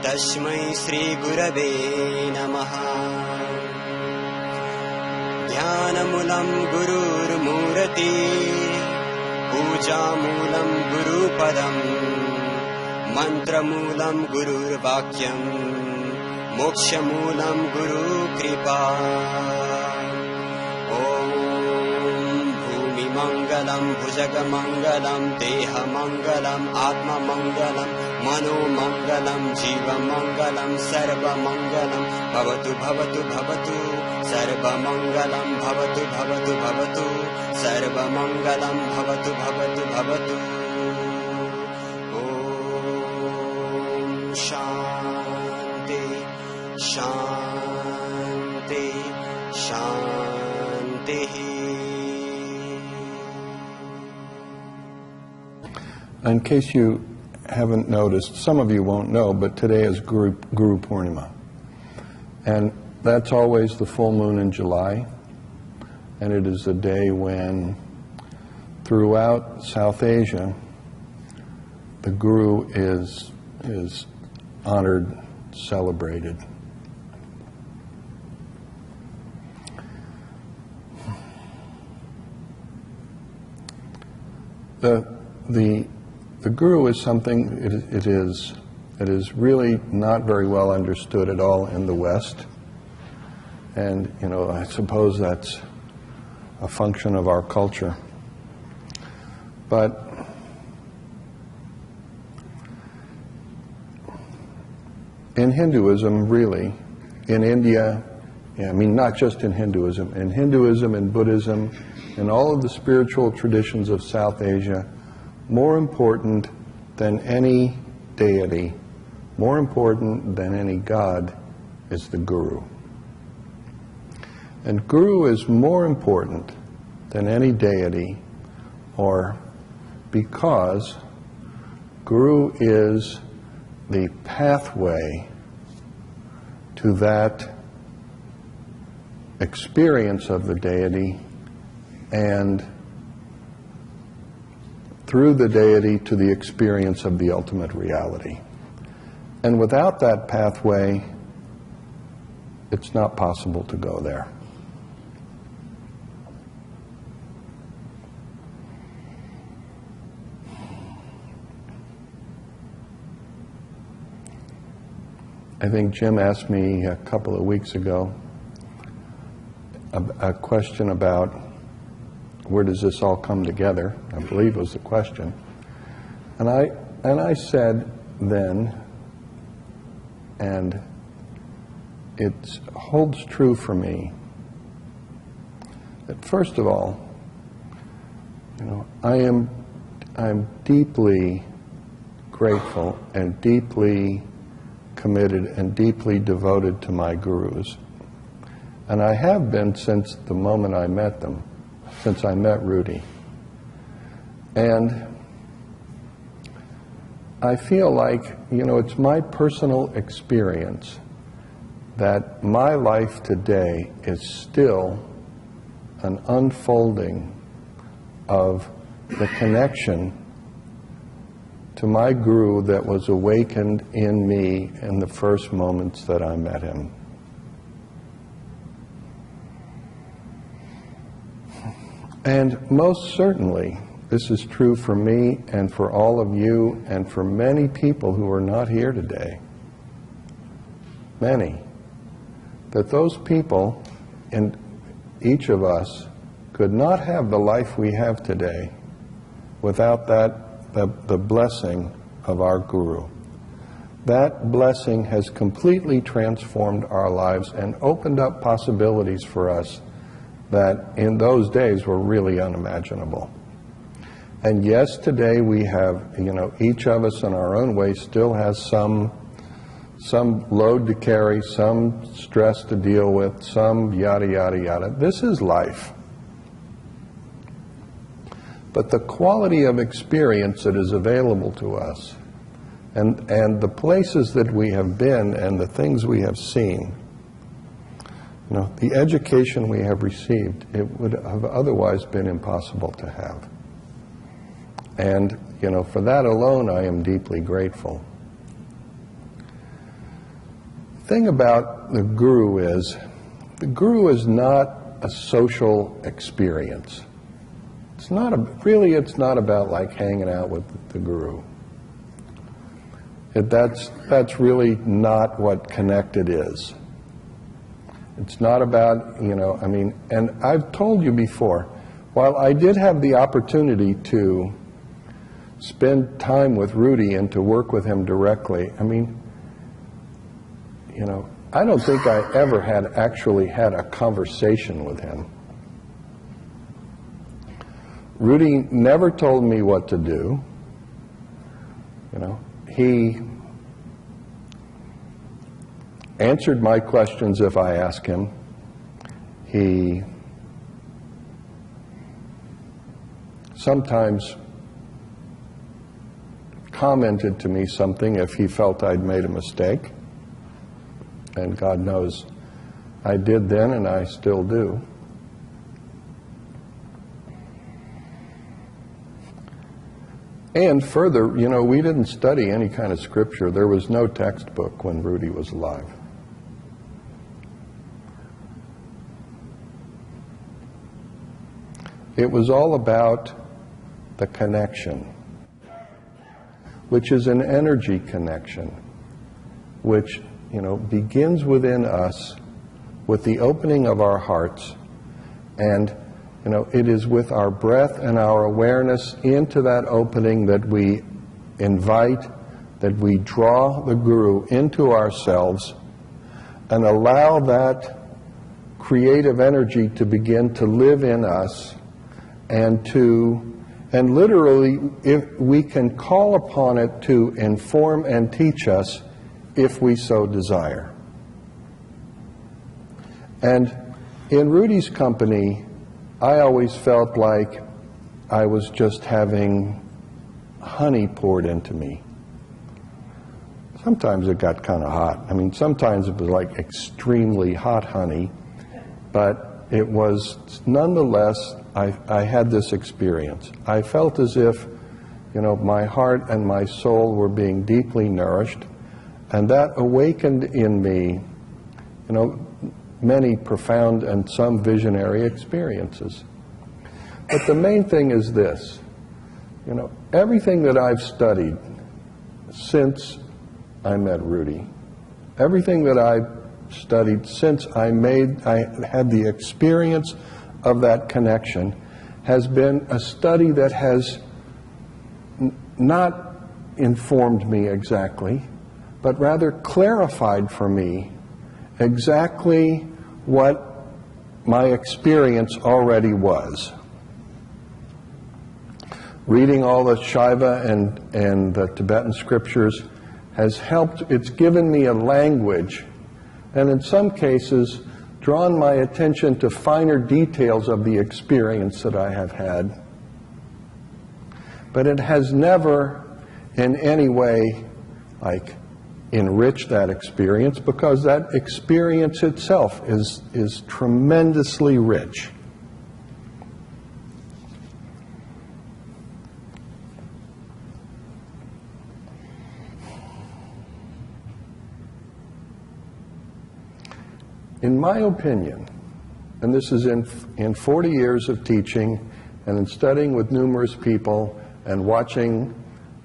तस्मै श्री गुरवे नमः। ध्यानमूलं गुरुर्मूर्ति, पूजामूलं गुरुपदम्, मन्त्रमूलं गुरुर्वाक्यम्, मोक्षमूलं गुरुकृपा। मङ्गलं भुजगमङ्गलं, देहमङ्गलं, आत्ममङ्गलं, मनोमङ्गलं, जीवमङ्गलं, सर्वमङ्गलं भवतु भवतु भवतु, सर्वमङ्गलं भवतु भवतु भवतु, सर्वमङ्गलं भवतु भवतु भवतु। ॐ शान्ति शान्ति शान्तिः। In case you haven't noticed, some of you won't know, but today is Gurupurnima. And that's always the full moon in July. And it is a day when, throughout South Asia, the Guru is honored, celebrated. The Guru is something, it is really not very well understood at all in the West. And, I suppose that's a function of our culture. But in Hinduism, really, in India, not just in Hinduism, in Buddhism, in all of the spiritual traditions of South Asia, more important than any deity, more important than any god, is the Guru. And Guru is more important than any deity, or because Guru is the pathway to that experience of the deity, and through the deity to the experience of the ultimate reality. And without that pathway, it's not possible to go there. I think Jim asked me a couple of weeks ago a question about where does this all come together? I believe was the question. And I said then, and it holds true for me, that first of all, I'm deeply grateful and deeply committed and deeply devoted to my gurus. And I have been since the moment I met them, since I met Rudy. And I feel like, it's my personal experience that my life today is still an unfolding of the connection to my Guru that was awakened in me in the first moments that I met him. And most certainly, this is true for me and for all of you and for many people who are not here today. Many. That those people, and each of us, could not have the life we have today without the blessing of our Guru. That blessing has completely transformed our lives and opened up possibilities for us that in those days were really unimaginable. And yes, today we have, each of us in our own way still has some load to carry, some stress to deal with, some yada, yada, yada. This is life. But the quality of experience that is available to us, and the places that we have been and the things we have seen, the education we have received, it would have otherwise been impossible to have. And, for that alone, I am deeply grateful. thing about the Guru is not a social experience. It's not about like hanging out with the Guru. That's really not what connected is. It's not about, and I've told you before, while I did have the opportunity to spend time with Rudy and to work with him directly, I don't think I ever actually had a conversation with him. Rudy never told me what to do. He answered my questions if I asked him. He sometimes commented to me something if he felt I'd made a mistake. And God knows I did then and I still do. And further, we didn't study any kind of scripture. There was no textbook when Rudy was alive. It was all about the connection, which is an energy connection, which, begins within us with the opening of our hearts, and it is with our breath and our awareness into that opening that we invite, that we draw the Guru into ourselves and allow that creative energy to begin to live in us, and literally, if we can call upon it to inform and teach us if we so desire. And in Rudy's company, I always felt like I was just having honey poured into me. Sometimes it got kind of hot. Sometimes it was like extremely hot honey, but it was nonetheless, I had this experience. I felt as if, my heart and my soul were being deeply nourished, and that awakened in me, many profound and some visionary experiences. But the main thing is this, everything that I've studied since I met Rudy, everything that I've studied since I had the experience of that connection, has been a study that has not informed me exactly, but rather clarified for me exactly what my experience already was. Reading all the Shaiva and the Tibetan scriptures has helped. It's given me a language, and in some cases drawn my attention to finer details of the experience that I have had. But it has never in any way enriched that experience, because that experience itself is tremendously rich. In my opinion, and this is in 40 years of teaching and in studying with numerous people and watching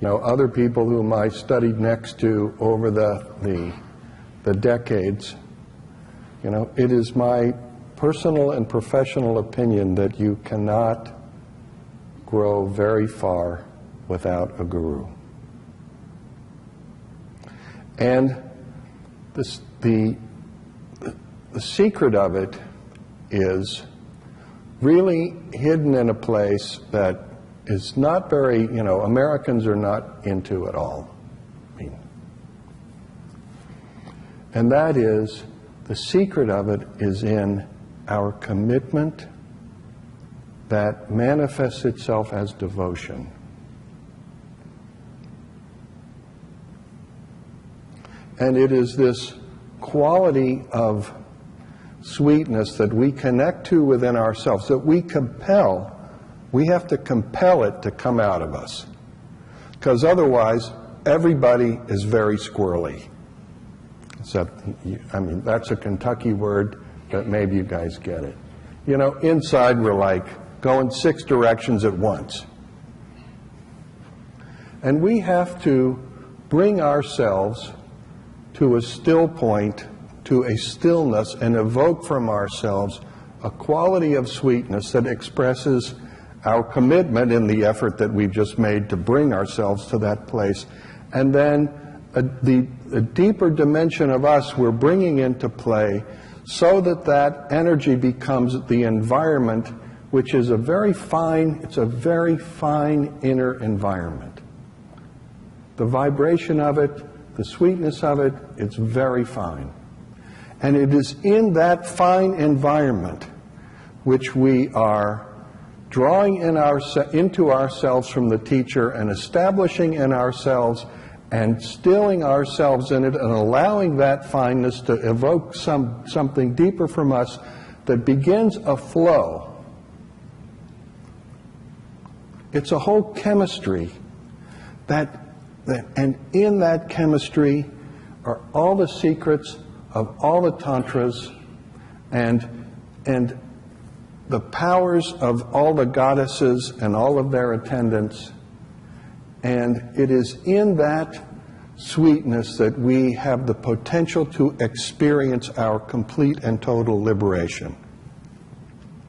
other people whom I studied next to over the decades, it is my personal and professional opinion that you cannot grow very far without a guru. And the secret of it is really hidden in a place that is not very, Americans are not into at all. And that is, the secret of it is in our commitment that manifests itself as devotion. And it is this quality of sweetness that we connect to within ourselves, that we have to compel it to come out of us. Because otherwise, everybody is very squirrely. Except, I mean, that's a Kentucky word, but maybe you guys get it. You know, inside we're like going 6 directions at once. And we have to bring ourselves to a still point, to a stillness, and evoke from ourselves a quality of sweetness that expresses our commitment in the effort that we've just made to bring ourselves to that place. And then the deeper dimension of us we're bringing into play so that that energy becomes the environment, which is a very fine inner environment. The vibration of it, the sweetness of it, it's very fine. And it is in that fine environment which we are drawing into ourselves from the teacher and establishing in ourselves and stilling ourselves in it and allowing that fineness to evoke something deeper from us that begins a flow. It's a whole chemistry and in that chemistry are all the secrets of all the tantras and the powers of all the goddesses and all of their attendants. And it is in that sweetness that we have the potential to experience our complete and total liberation.